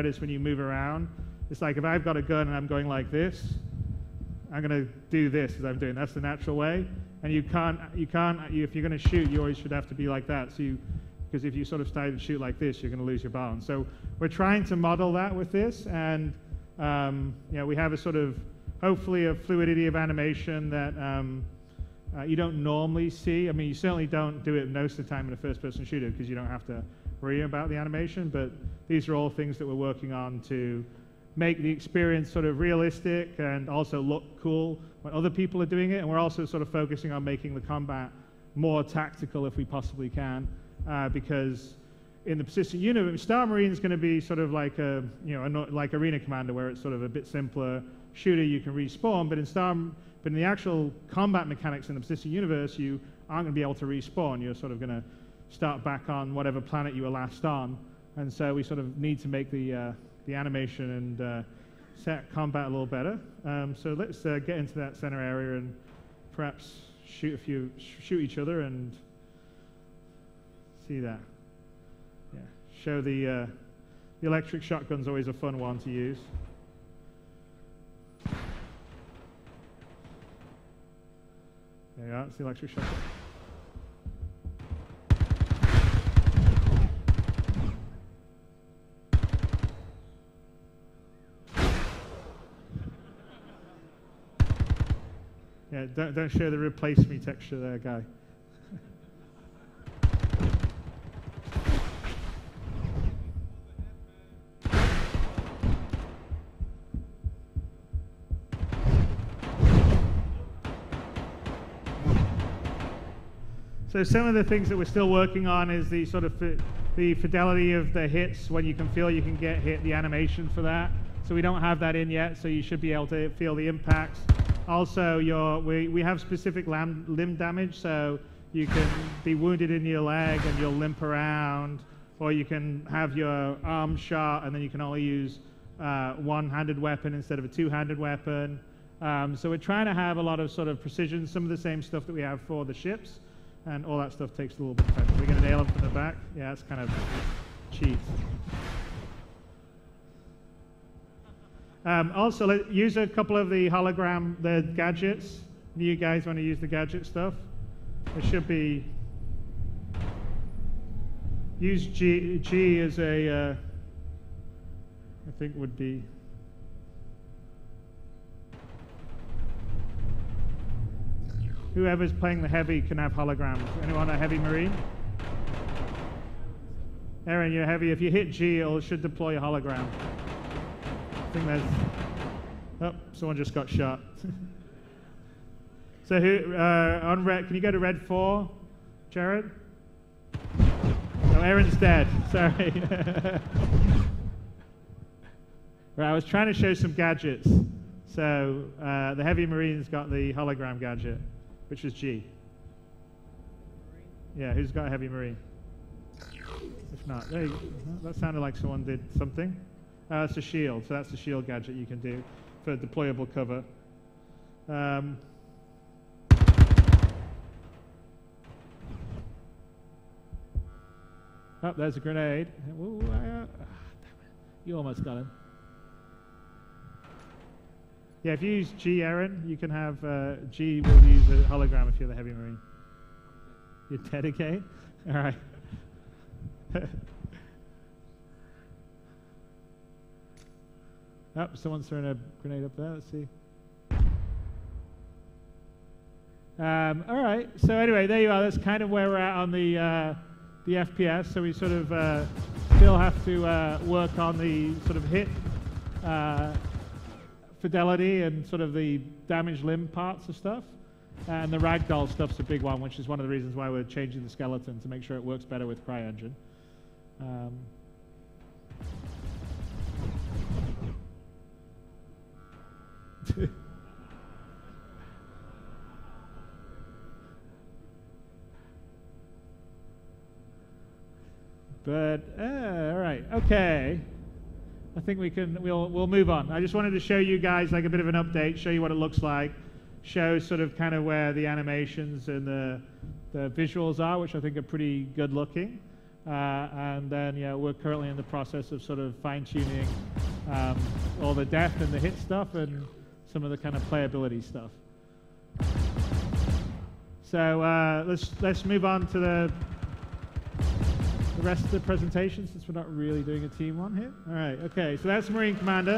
notice when you move around, it's like if I've got a gun and I'm going like this, I'm going to do this as I'm doing. That's the natural way. And if you're going to shoot, you always should have to be like that. Because if you sort of start to shoot like this, you're going to lose your balance. So we're trying to model that with this, and we have a sort of, hopefully, a fluidity of animation that you don't normally see. I mean, you certainly don't do it most of the time in a first-person shooter because you don't have to worry about the animation, but these are all things that we're working on to make the experience sort of realistic and also look cool when other people are doing it. And we're also sort of focusing on making the combat more tactical if we possibly can, because in the persistent universe, Star Marine is going to be sort of like like Arena Commander, where it's sort of a bit simpler shooter. You can respawn, but in the actual combat mechanics in the persistent universe, you aren't going to be able to respawn. You're sort of going to start back on whatever planet you were last on, and so we sort of need to make the animation and set combat a little better. So let's get into that center area and perhaps shoot each other and see that. Yeah, show the electric shotgun's always a fun one to use. There you are, it's the electric shotgun. Yeah, don't show the replace me texture there, guy. So some of the things that we're still working on is the sort of the fidelity of the hits, when you can feel you can get hit, the animation for that. So we don't have that in yet, so you should be able to feel the impacts. Also, we have specific limb damage, so you can be wounded in your leg and you'll limp around, or you can have your arm shot and then you can only use one-handed weapon instead of a two-handed weapon. So we're trying to have a lot of sort of precision, some of the same stuff that we have for the ships, and all that stuff takes a little bit of time. We're going to nail them from the back. Yeah, that's kind of cheap. Also, use a couple of the gadgets. You guys want to use the gadget stuff? It should be, use G as a, I think would be, whoever's playing the heavy can have holograms. Anyone a heavy Marine? Aaron, you're heavy. If you hit G, it should deploy a hologram. I think there's, oh, someone just got shot. So who, on red, can you go to red 4, Jared? Oh, Aaron's dead, sorry. Right, I was trying to show some gadgets. So the Heavy Marine's got the hologram gadget, which is G. Yeah, who's got a Heavy Marine? If not, there you go. That sounded like someone did something. It's a shield, so that's the shield gadget you can do for deployable cover. Oh, there's a grenade. Ooh, you almost got him. Yeah, if you use G, Aaron, you can have G will use a hologram if you're the Heavy Marine. You're dedicated? All right. Oh, someone's throwing a grenade up there. Let's see. All right. So anyway, there you are. That's kind of where we're at on the FPS. So we sort of still have to work on the sort of hit fidelity and sort of the damaged limb parts of stuff. And the ragdoll stuff's a big one, which is one of the reasons why we're changing the skeleton to make sure it works better with CryEngine. But all right, okay. I think we'll move on. I just wanted to show you guys like a bit of an update, show you what it looks like, show sort of kind of where the animations and the visuals are, which I think are pretty good looking. And then, yeah, we're currently in the process of sort of fine-tuning all the death and the hit stuff and some of the kind of playability stuff. So let's move on to the rest of the presentation, since we're not really doing a team one here. All right, okay, so that's Marine Commander.